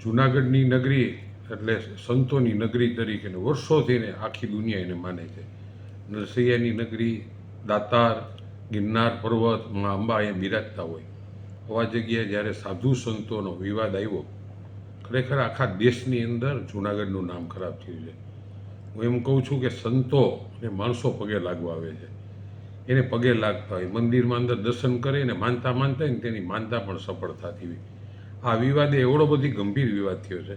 જૂનાગઢની નગરી એટલે સંતોની નગરી તરીકે વર્ષોથી ને આખી દુનિયા એને માને છે. નરસૈયાની નગરી, દાતાર, ગિરનાર પર્વત, માં અંબા અહીંયા બિરાજતા હોય. આવા જગ્યાએ જ્યારે સાધુ સંતોનો વિવાદ આવ્યો, ખરેખર આખા દેશની અંદર જૂનાગઢનું નામ ખરાબ થયું છે. હું એમ કહું છું કે સંતો અને માણસો પગે લાગવા આવે છે, એને પગે લાગતા હોય, મંદિરમાં અંદર દર્શન કરીને માનતા હોય ને તેની માનતા પણ સફળ થતી હોય. આ વિવાદે એવડો બધી ગંભીર વિવાદ થયો છે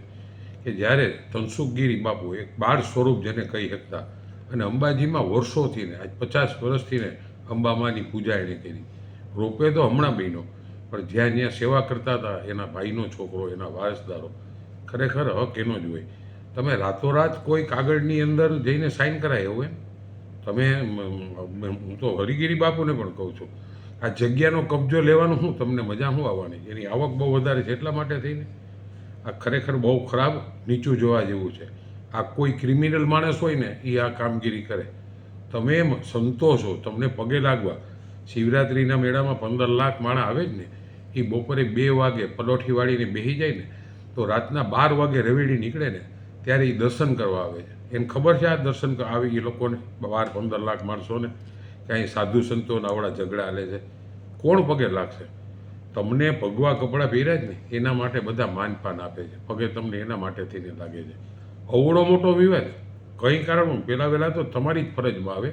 કે જ્યારે તનસુખગીરી બાપુ એક બાળ સ્વરૂપ જેને કહી શકતા, અને અંબાજીમાં વર્ષોથી ને આજ 50 વર્ષથી ને અંબામાની પૂજા એણે કરી. રોપવે તો હમણાં બન્યો, પણ જ્યાં જ્યાં સેવા કરતા હતા એના ભાઈનો છોકરો, એના વારસદારો, ખરેખર હક એનો જ હોય. તમે રાતોરાત કોઈ કાગળની અંદર જઈને સાઇન કરાય એવું તમે, હું તો હરિગીરી બાપુને પણ કહું છું, આ જગ્યાનો કબજો લેવાનું શું તમને મજા શું આવવાની? એની આવક બહુ વધારે છે એટલા માટે થઈને આ ખરેખર બહુ ખરાબ, નીચું જોવા જેવું છે. આ કોઈ ક્રિમિનલ માણસ હોય ને એ આ કામગીરી કરે. તમે સંતો છો, તમને પગે લાગવા શિવરાત્રિના મેળામાં 15 લાખ માણસ આવે જ ને, એ બપોરે 2 વાગે પલોઠી વાળીને બેસી જાય ને તો રાતના 12 વાગે રવેડી નીકળે ને ત્યારે એ દર્શન કરવા આવે છે. એને ખબર છે આ દર્શન આવે એ લોકોને, 12-15 લાખ માણસોને, કે અહીં સાધુ સંતોના આવડા ઝઘડા હાલે છે. કોણ પગે લાગશે? તમને ભગવા કપડાં પહેર્યા જ ને એના માટે બધા માનપાન આપે છે, પગે તમને એના માટે થઈને લાગે છે. અવળો મોટો વિવાદ કંઈ કારણ પહેલાં તો તમારી જ ફરજમાં આવે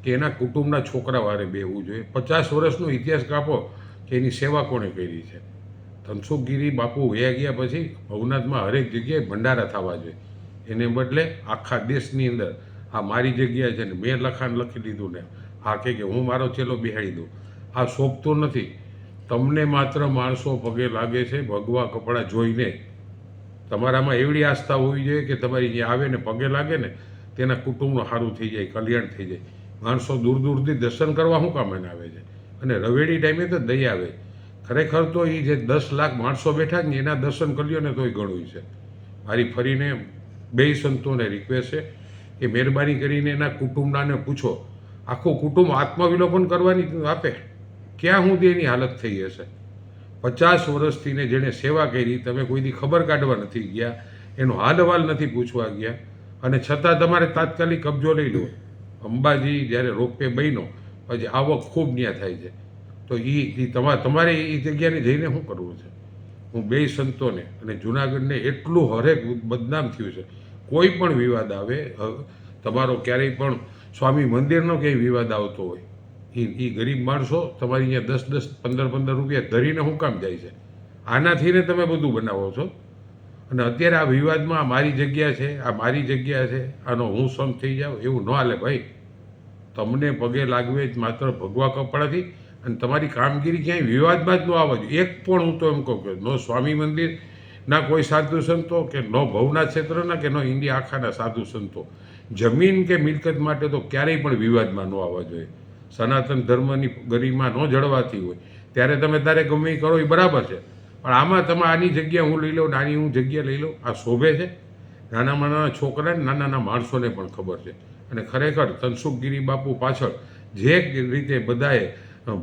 કે એના કુટુંબના છોકરા વારે બેહવું જોઈએ. 50 વર્ષનો ઇતિહાસ કાપો કે એની સેવા કોણે કરી છે. તનસુખગીરી બાપુ વયા ગયા પછી ભવનાથમાં હરેક જગ્યાએ ભંડારા થવા જોઈએ, એને બદલે આખા દેશની અંદર આ મારી જગ્યા છે ને મેં લખાણ લખી દીધું ને આ કે હું મારો ચેલો બેહાડી દઉં, આ શોભતું નથી. તમને માત્ર માણસો પગે લાગે છે ભગવા કપડાં જોઈને. તમારામાં એવડી આસ્થા હોવી જોઈએ કે તમારી જે આવે ને પગે લાગે ને તેના કુટુંબનું સારું થઈ જાય, કલ્યાણ થઈ જાય. માણસો દૂર દૂરથી દર્શન કરવા શું કામ એને આવે છે? અને રવેડી ટાઈમે તો દઈ આવે. ખરેખર તો એ જે 10 લાખ માણસો બેઠા જ ને એના દર્શન કર્યો ને તોય ઘણું છે. મારી ફરીને બે સંતોને રિક્વેસ્ટ છે કે મહેરબાની કરીને એના કુટુંબનાને પૂછો, આખું કુટુંબ આત્મવિલોપન કરવાની આપે, ક્યાં સુધી એની હાલત થઈ હશે? 50 વર્ષથી ને જેણે સેવા કરી, તમે કોઈ દી ખબર કાઢવા નથી ગયા, એનો હાલવાલ નથી પૂછવા ગયા, અને છતાં તમારે તાત્કાલિક કબજો લઈ લો. અંબાજી જ્યારે રોપવે બન્યો પછી આવક ખૂબ ન્યા થાય છે, તો તમારે એ જગ્યાને જઈને શું કરવું છે? હું બે સંતોને અને જૂનાગઢને એટલું હરેક બદનામ થયું છે. કોઈ પણ વિવાદ આવે, તમારો ક્યારેય પણ સ્વામી મંદિરનો ક્યાંય વિવાદ આવતો હોય, એ ગરીબ માણસો તમારી અહીંયા 10-15 રૂપિયા ધરીને શું કામ જાય છે? આનાથી ને તમે બધું બનાવો છો. અને અત્યારે આ વિવાદમાં આ મારી જગ્યા છે, આ મારી જગ્યા છે, આનો હું સંત થઈ જાઉં એવું ન હાલે ભાઈ. તમને પગે લાગવે જ માત્ર ભગવા કપડાથી, અને તમારી કામગીરી ક્યાંય વિવાદમાં જ ન આવવા જોઈએ. એક પણ હું તો એમ કહું કે નો સ્વામી મંદિર ના કોઈ સાધુ સંતો, કે નો ભવનાથ ક્ષેત્રના, કે નો ઇન્ડિયા આખાના સાધુ સંતો જમીન કે મિલકત માટે તો ક્યારેય પણ વિવાદમાં ન આવવા જોઈએ. સનાતન ધર્મની ગરિમા ન જળવાતી હોય ત્યારે તમે તારે ગમે એ કરો એ બરાબર છે, પણ આમાં તમે આની જગ્યા હું લઈ લઉં, આની હું જગ્યા લઈ લઉં, આ શોભે છે? નાનામાં નાના છોકરાને, નાના માણસોને પણ ખબર છે. અને ખરેખર તનસુખગીરી બાપુ પાછળ જે રીતે બધાએ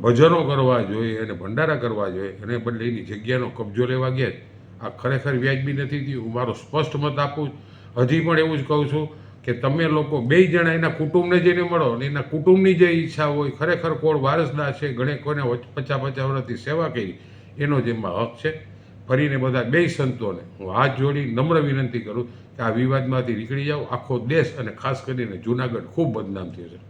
ભજનો કરવા જોઈએ અને ભંડારા કરવા જોઈએ, એને બદલે એની જગ્યાનો કબજો લેવા ગયા, આ ખરેખર વ્યાજબી નથી થયું. હું મારો સ્પષ્ટ મત આપું. હજી પણ એવું જ કહું છું કે તમે લોકો 2 જણા એના કુટુંબને જઈને મળો, અને એના કુટુંબની જે ઈચ્છા હોય, ખરેખર કોણ વારસદાર છે, ઘણે કોઈને 50 વર્ષથી સેવા કરી, એનો જેમાં હક છે. ફરીને બધા 2 સંતોને હું હાથ જોડી નમ્ર વિનંતી કરું કે આ વિવાદમાંથી નીકળી જાઓ. આખો દેશ અને ખાસ કરીને જૂનાગઢ ખૂબ બદનામ થયો છે.